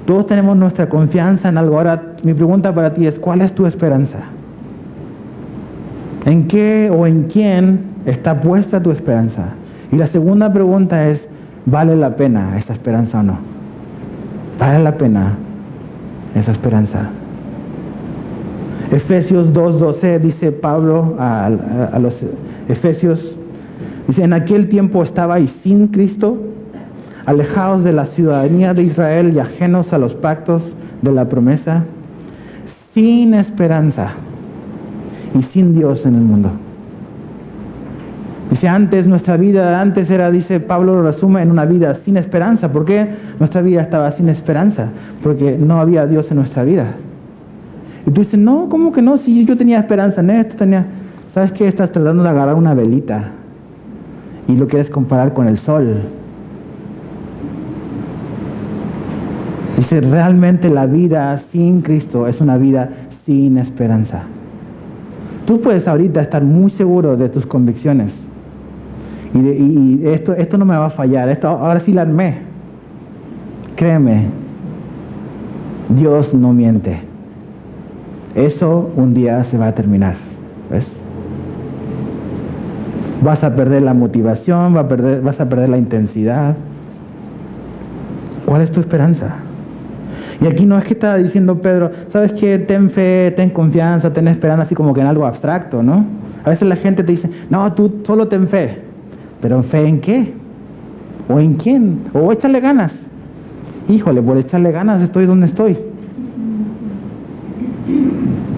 Todos tenemos nuestra confianza en algo. Ahora, mi pregunta para ti es, ¿cuál es tu esperanza? ¿En qué o en quién está puesta tu esperanza? Y la segunda pregunta es, ¿vale la pena esa esperanza o no? ¿Vale la pena esa esperanza? Efesios 2:12 dice Pablo a los Efesios, dice, en aquel tiempo estabais sin Cristo, alejados de la ciudadanía de Israel y ajenos a los pactos de la promesa, sin esperanza y sin Dios en el mundo. Dice, nuestra vida era, dice Pablo, lo resume en una vida sin esperanza. ¿Por qué nuestra vida estaba sin esperanza? Porque no había Dios en nuestra vida. Y tú dices, no, ¿cómo que no? Si yo tenía esperanza en esto, ¿sabes qué? Estás tratando de agarrar una velita y lo quieres comparar con el sol. Dice, realmente la vida sin Cristo es una vida sin esperanza. Tú puedes ahorita estar muy seguro de tus convicciones. Y esto no me va a fallar, esto ahora sí la armé. Créeme, Dios no miente. Eso un día se va a terminar, ¿ves? Vas a perder la motivación, vas a perder la intensidad. ¿Cuál es tu esperanza? Y aquí no es que está diciendo Pedro, ¿sabes qué? Ten fe, ten confianza, ten esperanza, así como que en algo abstracto, ¿no? A veces la gente te dice, no, tú solo ten fe. ¿Pero fe en qué? ¿O en quién? ¿O échale ganas? Híjole, por echarle ganas estoy donde estoy.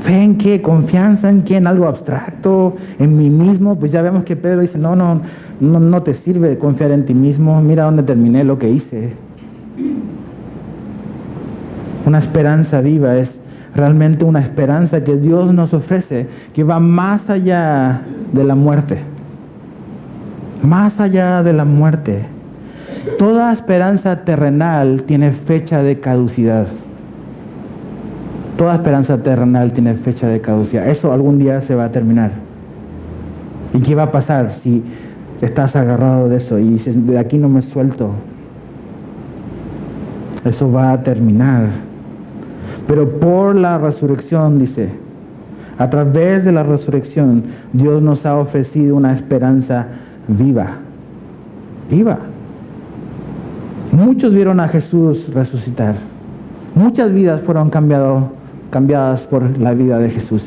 ¿Fe en qué? ¿Confianza en qué? ¿En algo abstracto? ¿En mí mismo? Pues ya vemos que Pedro dice, no te sirve confiar en ti mismo. Mira dónde terminé lo que hice. Una esperanza viva es realmente una esperanza que Dios nos ofrece, que va más allá de la muerte. Más allá de la muerte. Toda esperanza terrenal tiene fecha de caducidad. Toda esperanza terrenal tiene fecha de caducidad. Eso algún día se va a terminar. ¿Y qué va a pasar si estás agarrado de eso y dices, de aquí no me suelto? Eso va a terminar. Pero por la resurrección, dice, a través de la resurrección, Dios nos ha ofrecido una esperanza viva. Viva. Muchos vieron a Jesús resucitar. Muchas vidas fueron cambiadas por la vida de Jesús.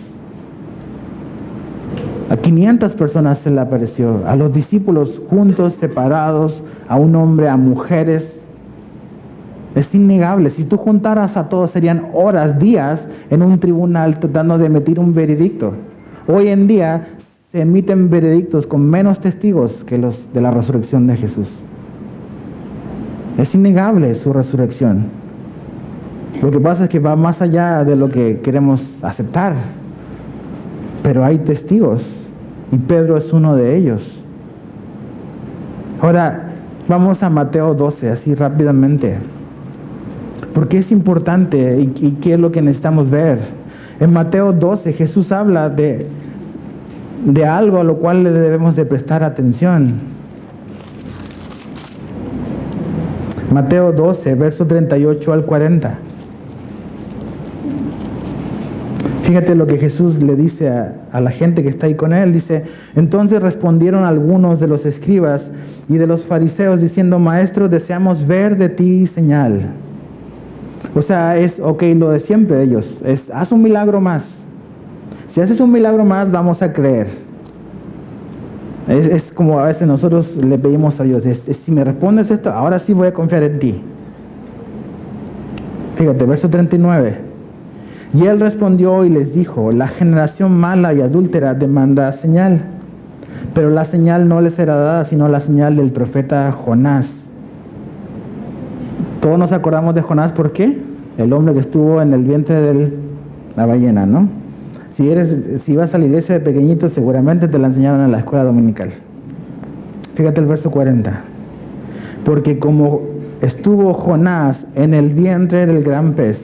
A 500 personas se le apareció, a los discípulos juntos, separados, a un hombre, a mujeres. Es innegable. Si tú juntaras a todos, serían horas, días en un tribunal tratando de emitir un veredicto. Hoy en día se emiten veredictos con menos testigos que los de la resurrección de Jesús. Es innegable su resurrección. Lo que pasa es que va más allá de lo que queremos aceptar. Pero hay testigos y Pedro es uno de ellos. Ahora, vamos a Mateo 12, así rápidamente. Porque es importante y qué es lo que necesitamos ver. En Mateo 12 Jesús habla de algo a lo cual le debemos de prestar atención. Mateo 12, verso 38 al 40. Fíjate lo que Jesús le dice a la gente que está ahí con él. Dice, entonces respondieron algunos de los escribas y de los fariseos diciendo, Maestro, deseamos ver de ti señal. O sea, es lo de siempre de ellos. Haz un milagro más. Si haces un milagro más, vamos a creer. Es como a veces nosotros le pedimos a Dios, si me respondes esto, ahora sí voy a confiar en ti. Fíjate, verso 39. Y él respondió y les dijo, la generación mala y adúltera demanda señal, pero la señal no les será dada, sino la señal del profeta Jonás. Todos nos acordamos de Jonás, ¿por qué? El hombre que estuvo en el vientre de la ballena, ¿no? Si vas a la iglesia de pequeñito, seguramente te la enseñaron en la escuela dominical. Fíjate el verso 40. Porque como estuvo Jonás en el vientre del gran pez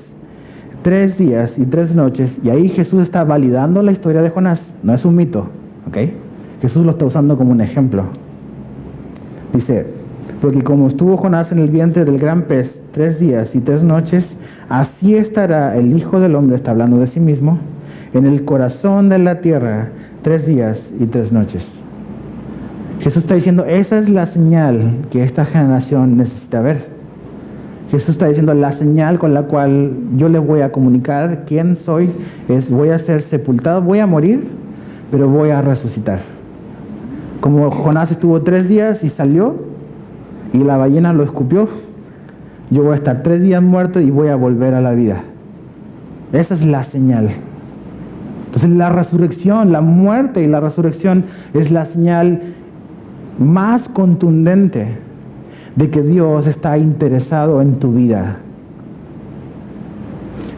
3 días y 3 noches, y ahí Jesús está validando la historia de Jonás, no es un mito, ¿ok? Jesús lo está usando como un ejemplo. Dice, porque como estuvo Jonás en el vientre del gran pez 3 días y 3 noches, así estará el Hijo del Hombre, está hablando de sí mismo, en el corazón de la tierra 3 días y 3 noches. Jesús está diciendo, esa es la señal que esta generación necesita ver. Jesús está diciendo, la señal con la cual yo les voy a comunicar quién soy es, voy a ser sepultado, voy a morir, pero voy a resucitar. Como Jonás estuvo 3 días y salió, y la ballena lo escupió, yo voy a estar 3 días muerto y voy a volver a la vida. Esa es la señal. Entonces la resurrección, la muerte y la resurrección es la señal más contundente de que Dios está interesado en tu vida.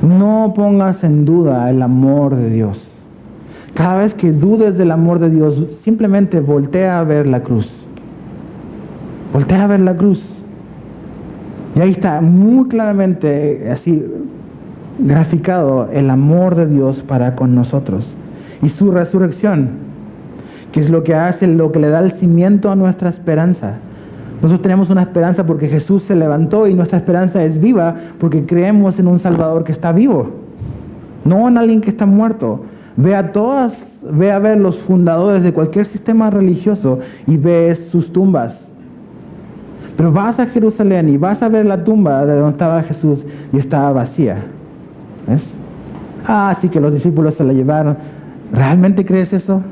No pongas en duda el amor de Dios. Cada vez que dudes del amor de Dios, simplemente voltea a ver la cruz. Voltea a ver la cruz. Y ahí está muy claramente así graficado el amor de Dios para con nosotros. Y su resurrección, que es lo que hace, lo que le da el cimiento a nuestra esperanza. Nosotros tenemos una esperanza porque Jesús se levantó y nuestra esperanza es viva porque creemos en un Salvador que está vivo, no en alguien que está muerto. Ve a ver los fundadores de cualquier sistema religioso y ves sus tumbas. Pero vas a Jerusalén y vas a ver la tumba de donde estaba Jesús y estaba vacía. ¿Ves? Sí que los discípulos se la llevaron. ¿Realmente crees eso?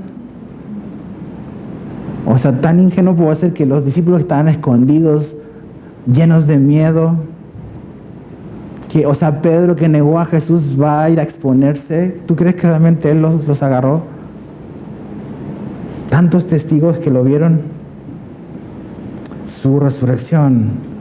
O sea, tan ingenuo puedo ser que los discípulos estaban escondidos, llenos de miedo. Pedro, que negó a Jesús, va a ir a exponerse. ¿Tú crees que realmente él los agarró? Tantos testigos que lo vieron. Su resurrección.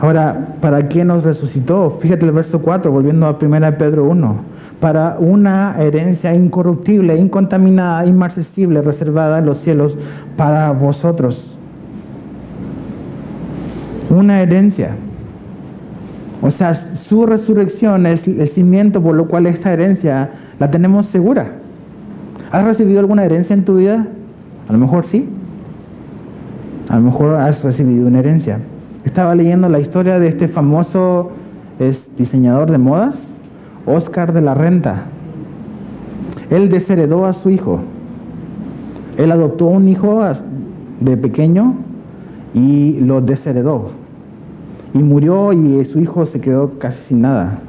Ahora, ¿para qué nos resucitó? Fíjate el verso 4, volviendo a 1 Pedro 1. Para una herencia incorruptible, incontaminada, inmarcesible, reservada en los cielos para vosotros. Una herencia. O sea, su resurrección es el cimiento por lo cual esta herencia la tenemos segura. ¿Has recibido alguna herencia en tu vida? A lo mejor sí. A lo mejor has recibido una herencia. Estaba leyendo la historia de este famoso diseñador de modas, Oscar de la Renta. Él desheredó a su hijo. Él adoptó un hijo de pequeño y lo desheredó. Y murió y su hijo se quedó casi sin nada.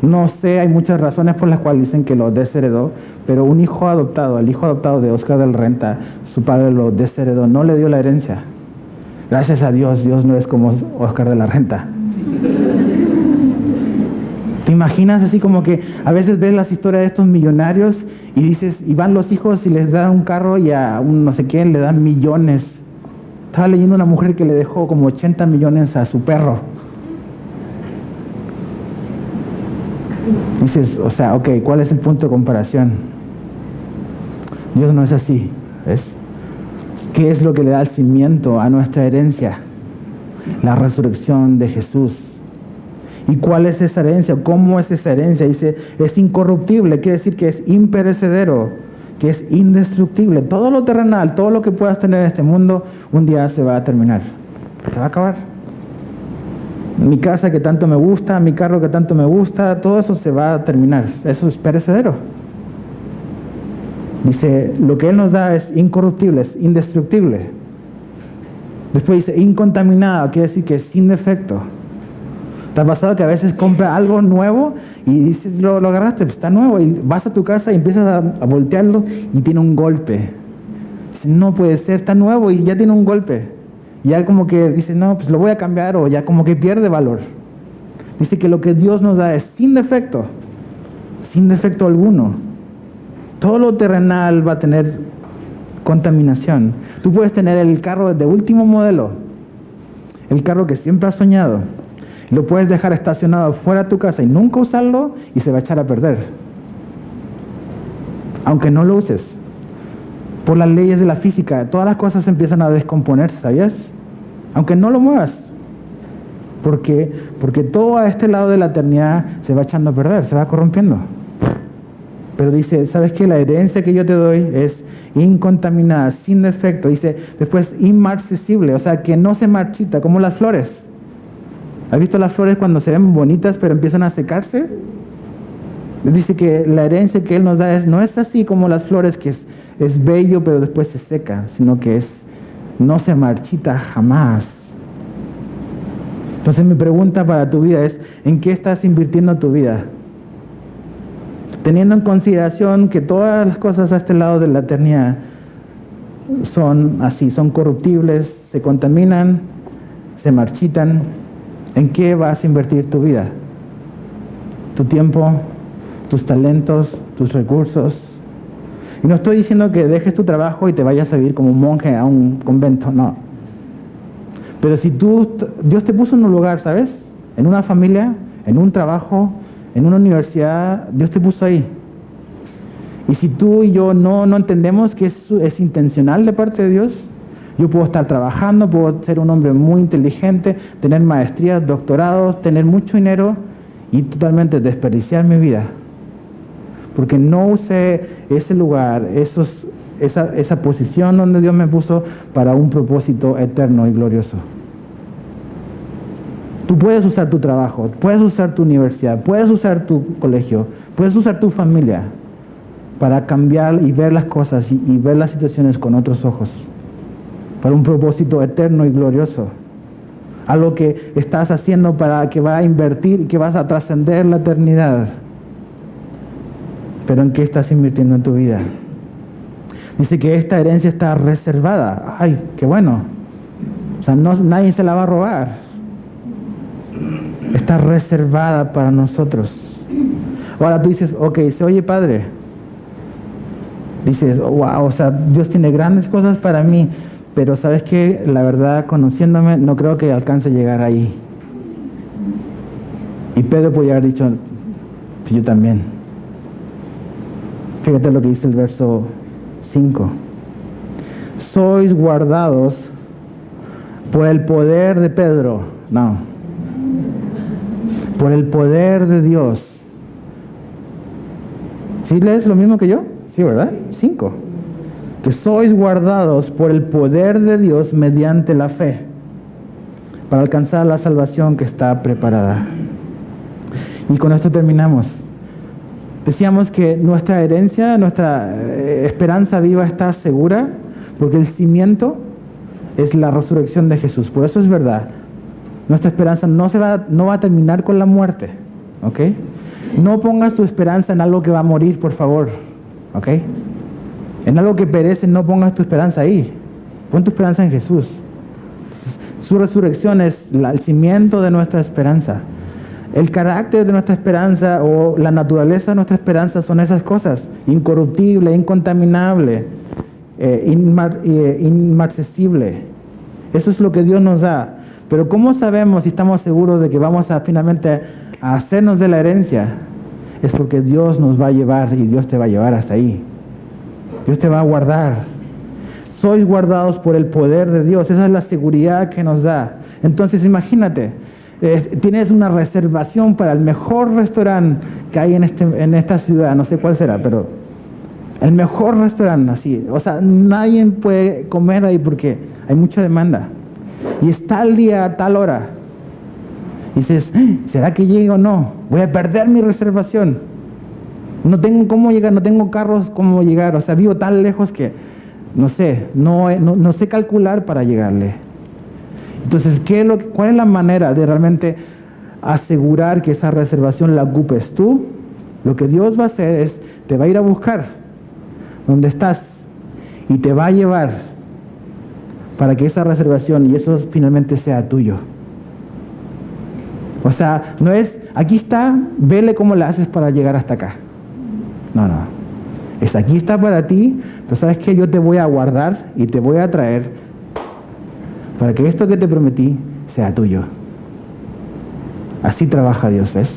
No sé, hay muchas razones por las cuales dicen que lo desheredó, pero un hijo adoptado, el hijo adoptado de Oscar de la Renta, su padre lo desheredó, no le dio la herencia. Gracias a Dios, Dios no es como Oscar de la Renta. ¿Te imaginas así como que a veces ves las historias de estos millonarios y dices, y van los hijos y les dan un carro y a un no sé quién le dan millones? Estaba leyendo una mujer que le dejó como 80 millones a su perro. Dices, ¿cuál es el punto de comparación? Dios no es así, ¿ves? ¿Qué es lo que le da el cimiento a nuestra herencia? La resurrección de Jesús. ¿Y cuál es esa herencia? ¿Cómo es esa herencia? Dice, es incorruptible, quiere decir que es imperecedero, que es indestructible. Todo lo terrenal, todo lo que puedas tener en este mundo, un día se va a terminar. Se va a acabar. Mi casa que tanto me gusta, mi carro que tanto me gusta, todo eso se va a terminar. Eso es perecedero. Dice, lo que Él nos da es incorruptible, es indestructible. Después dice, incontaminado, quiere decir que es sin defecto. ¿Te ha pasado que a veces compras algo nuevo y dices, lo agarraste, pues está nuevo, y vas a tu casa y empiezas a voltearlo y tiene un golpe? Dices, no puede ser, está nuevo y ya tiene un golpe. Y ya como que dices, no, pues lo voy a cambiar, o ya como que pierde valor. Dice que lo que Dios nos da es sin defecto alguno. Todo lo terrenal va a tener contaminación. Tú puedes tener el carro de último modelo, el carro que siempre has soñado. Lo puedes dejar estacionado fuera de tu casa y nunca usarlo y se va a echar a perder. Aunque no lo uses. Por las leyes de la física, todas las cosas empiezan a descomponerse, ¿sabías? Aunque no lo muevas. ¿Por qué? Porque todo a este lado de la eternidad se va echando a perder, se va corrompiendo. Pero dice, ¿sabes qué? La herencia que yo te doy es incontaminada, sin defecto. Dice, después inmarcesible, o sea, que no se marchita, como las flores. ¿Has visto las flores cuando se ven bonitas pero empiezan a secarse? Dice que la herencia que Él nos da no es así como las flores, que es bello pero después se seca, sino que no se marchita jamás. Entonces mi pregunta para tu vida es, ¿en qué estás invirtiendo tu vida? Teniendo en consideración que todas las cosas a este lado de la eternidad son así, son corruptibles, se contaminan, se marchitan. ¿En qué vas a invertir tu vida? Tu tiempo, tus talentos, tus recursos. Y no estoy diciendo que dejes tu trabajo y te vayas a vivir como un monje a un convento, no. Pero si Dios te puso en un lugar, ¿sabes? En una familia, en un trabajo, en una universidad, Dios te puso ahí. Y si tú y yo no entendemos que eso es intencional de parte de Dios, yo puedo estar trabajando, puedo ser un hombre muy inteligente, tener maestrías, doctorados, tener mucho dinero y totalmente desperdiciar mi vida. Porque no usé ese lugar, esa posición donde Dios me puso para un propósito eterno y glorioso. Tú puedes usar tu trabajo, puedes usar tu universidad, puedes usar tu colegio, puedes usar tu familia para cambiar y ver las cosas y ver las situaciones con otros ojos. Para un propósito eterno y glorioso. Algo que estás haciendo para que va a invertir y que vas a trascender la eternidad. Pero ¿en qué estás invirtiendo en tu vida? Dice que esta herencia está reservada. ¡Ay, qué bueno! O sea, nadie se la va a robar. Está reservada para nosotros. Ahora tú dices, ok, se oye padre. Dices, wow, o sea, Dios tiene grandes cosas para mí. Pero ¿sabes qué? La verdad, conociéndome, no creo que alcance a llegar ahí. Y Pedro podría haber dicho, yo también. Fíjate lo que dice el verso 5. Sois guardados por el poder de Pedro. No. Por el poder de Dios. ¿Sí lees lo mismo que yo? Sí, ¿verdad? 5. Que sois guardados por el poder de Dios mediante la fe, para alcanzar la salvación que está preparada. Y con esto terminamos. Decíamos que nuestra herencia, nuestra esperanza viva está segura, porque el cimiento es la resurrección de Jesús. Por eso es verdad. Nuestra esperanza no va a terminar con la muerte. ¿Ok? No pongas tu esperanza en algo que va a morir, por favor. ¿Ok? En algo que perece, no pongas tu esperanza ahí. Pon tu esperanza en Jesús. Su resurrección es el cimiento de nuestra esperanza. El carácter de nuestra esperanza o la naturaleza de nuestra esperanza son esas cosas. Incorruptible, incontaminable, inmarcesible. Eso es lo que Dios nos da. Pero ¿cómo sabemos si estamos seguros de que vamos a finalmente a hacernos de la herencia? Es porque Dios nos va a llevar y Dios te va a llevar hasta ahí. Dios te va a guardar. Sois guardados por el poder de Dios. Esa es la seguridad que nos da. Entonces imagínate, tienes una reservación para el mejor restaurante que hay en esta ciudad. No sé cuál será, pero el mejor restaurante así. O sea, nadie puede comer ahí porque hay mucha demanda. Y es tal día, a tal hora. Dices, ¿será que llego o no? Voy a perder mi reservación. No tengo cómo llegar, no tengo carros cómo llegar. O sea, vivo tan lejos que no sé, no sé calcular para llegarle. Entonces, ¿cuál es la manera de realmente asegurar que esa reservación la ocupes tú? Lo que Dios va a hacer es, te va a ir a buscar donde estás y te va a llevar para que esa reservación y eso finalmente sea tuyo. O sea, no es, aquí está, vele cómo le haces para llegar hasta acá. No. Es aquí está para ti, pero sabes que yo te voy a guardar y te voy a traer para que esto que te prometí sea tuyo. Así trabaja Dios, ¿ves?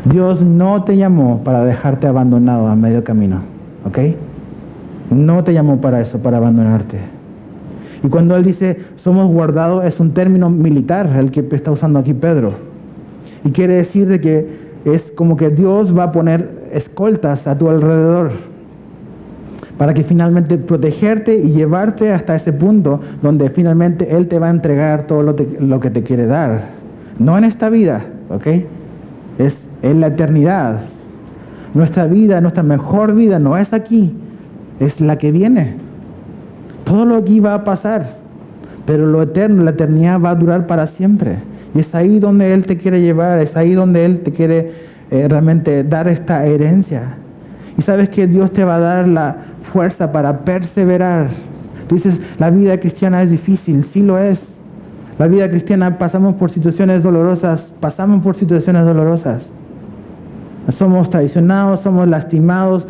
Dios no te llamó para dejarte abandonado a medio camino, ¿ok? No te llamó para eso, para abandonarte. Y cuando Él dice, somos guardados, es un término militar el que está usando aquí Pedro. Y quiere decir de que es como que Dios va a poner escoltas a tu alrededor para que finalmente protegerte y llevarte hasta ese punto donde finalmente Él te va a entregar todo lo que te quiere dar. No en esta vida, ¿ok? Es en la eternidad. Nuestra vida, nuestra mejor vida no es aquí, es la que viene. Todo lo aquí va a pasar, pero lo eterno, la eternidad va a durar para siempre. Y es ahí donde Él te quiere llevar, es ahí donde Él te quiere realmente dar esta herencia. Y sabes que Dios te va a dar la fuerza para perseverar. Tú dices, la vida cristiana es difícil, sí lo es. La vida cristiana pasamos por situaciones dolorosas, Somos traicionados, somos lastimados,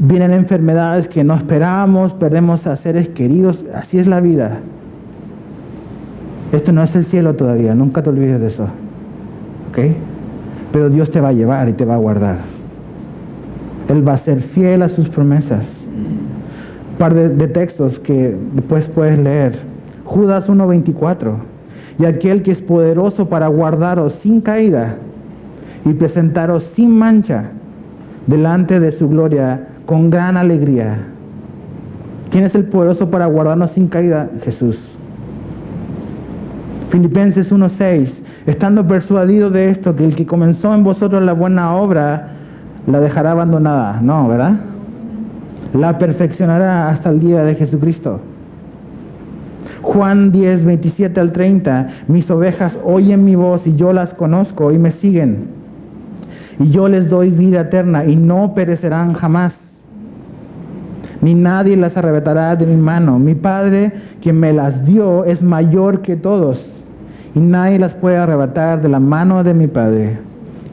vienen enfermedades que no esperábamos, perdemos a seres queridos, así es la vida. Esto no es el cielo todavía, nunca te olvides de eso, ¿ok? Pero Dios te va a llevar y te va a guardar. Él va a ser fiel a sus promesas. Un par de textos que después puedes leer. Judas 1:24. Y aquel que es poderoso para guardaros sin caída y presentaros sin mancha delante de su gloria con gran alegría. ¿Quién es el poderoso para guardarnos sin caída? Jesús. Filipenses 1:6. Estando persuadido de esto, que el que comenzó en vosotros la buena obra, la dejará abandonada. No, ¿verdad? La perfeccionará hasta el día de Jesucristo. Juan 10:27-30. Mis ovejas oyen mi voz y yo las conozco y me siguen. Y yo les doy vida eterna y no perecerán jamás. Ni nadie las arrebatará de mi mano. Mi Padre, quien me las dio, es mayor que todos. Y nadie las puede arrebatar de la mano de mi Padre.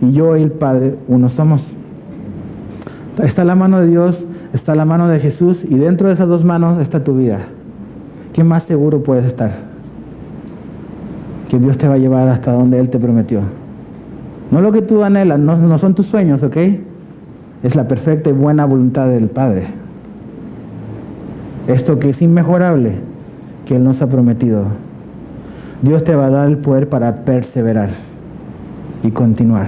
Y yo y el Padre uno somos. Está la mano de Dios, está la mano de Jesús, y dentro de esas dos manos está tu vida. ¿Qué más seguro puedes estar? Que Dios te va a llevar hasta donde Él te prometió. No lo que tú anhelas, no son tus sueños, ¿ok? Es la perfecta y buena voluntad del Padre. Esto que es inmejorable, que Él nos ha prometido. Dios te va a dar el poder para perseverar y continuar.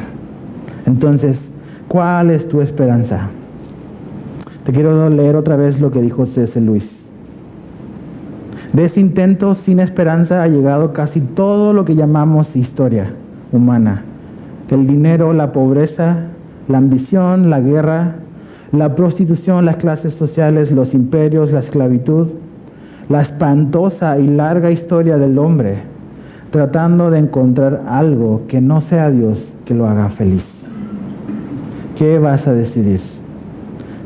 Entonces, ¿cuál es tu esperanza? Te quiero leer otra vez lo que dijo C.S. Lewis. De ese intento sin esperanza ha llegado casi todo lo que llamamos historia humana. El dinero, la pobreza, la ambición, la guerra, la prostitución, las clases sociales, los imperios, la esclavitud, la espantosa y larga historia del hombre, tratando de encontrar algo que no sea Dios que lo haga feliz. ¿Qué vas a decidir?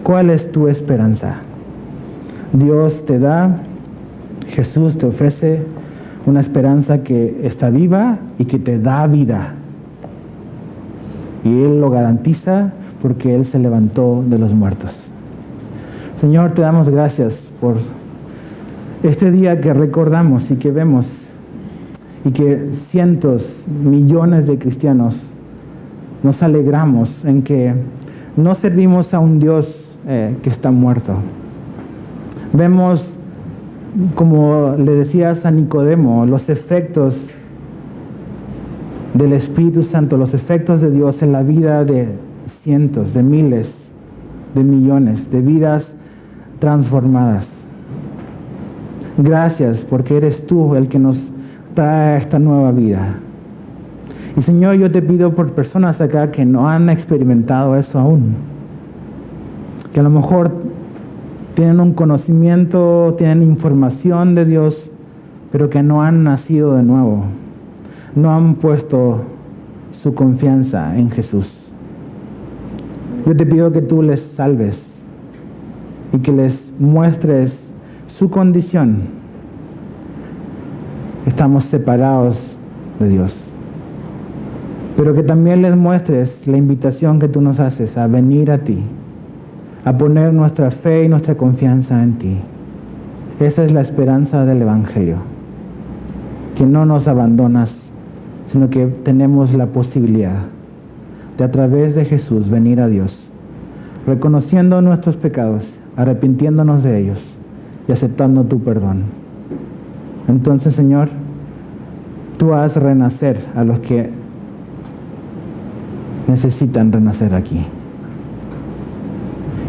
¿Cuál es tu esperanza? Dios te da, Jesús te ofrece una esperanza que está viva y que te da vida. Y Él lo garantiza porque Él se levantó de los muertos. Señor, te damos gracias por este día que recordamos y que vemos y que cientos, millones de cristianos nos alegramos en que no servimos a un Dios que está muerto. Vemos, como le decías a Nicodemo, los efectos del Espíritu Santo, los efectos de Dios en la vida de cientos, de miles, de millones, de vidas transformadas. Gracias porque eres tú el que nos trae esta nueva vida. Y Señor, yo te pido por personas acá que no han experimentado eso aún, que a lo mejor tienen un conocimiento, tienen información de Dios, pero que no han nacido de nuevo, no han puesto su confianza en Jesús. Yo te pido que tú les salves y que les muestres su condición. Estamos separados de Dios. Pero que también les muestres la invitación que tú nos haces a venir a ti, a poner nuestra fe y nuestra confianza en ti. Esa es la esperanza del Evangelio, que no nos abandonas, sino que tenemos la posibilidad de a través de Jesús venir a Dios, reconociendo nuestros pecados, arrepintiéndonos de ellos y aceptando tu perdón. Entonces, Señor, tú haz renacer a los que necesitan renacer aquí.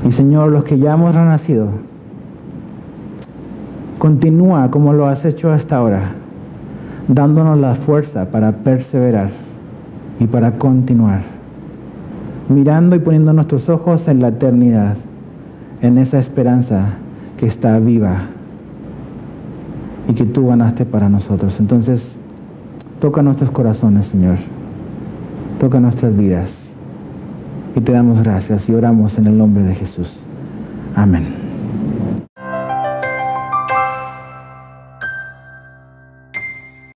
Y Señor, los que ya hemos renacido, continúa como lo has hecho hasta ahora, dándonos la fuerza para perseverar y para continuar, mirando y poniendo nuestros ojos en la eternidad, en esa esperanza que está viva y que tú ganaste para nosotros. Entonces, toca nuestros corazones, Señor, toca nuestras vidas, y te damos gracias y oramos en el nombre de Jesús. Amén.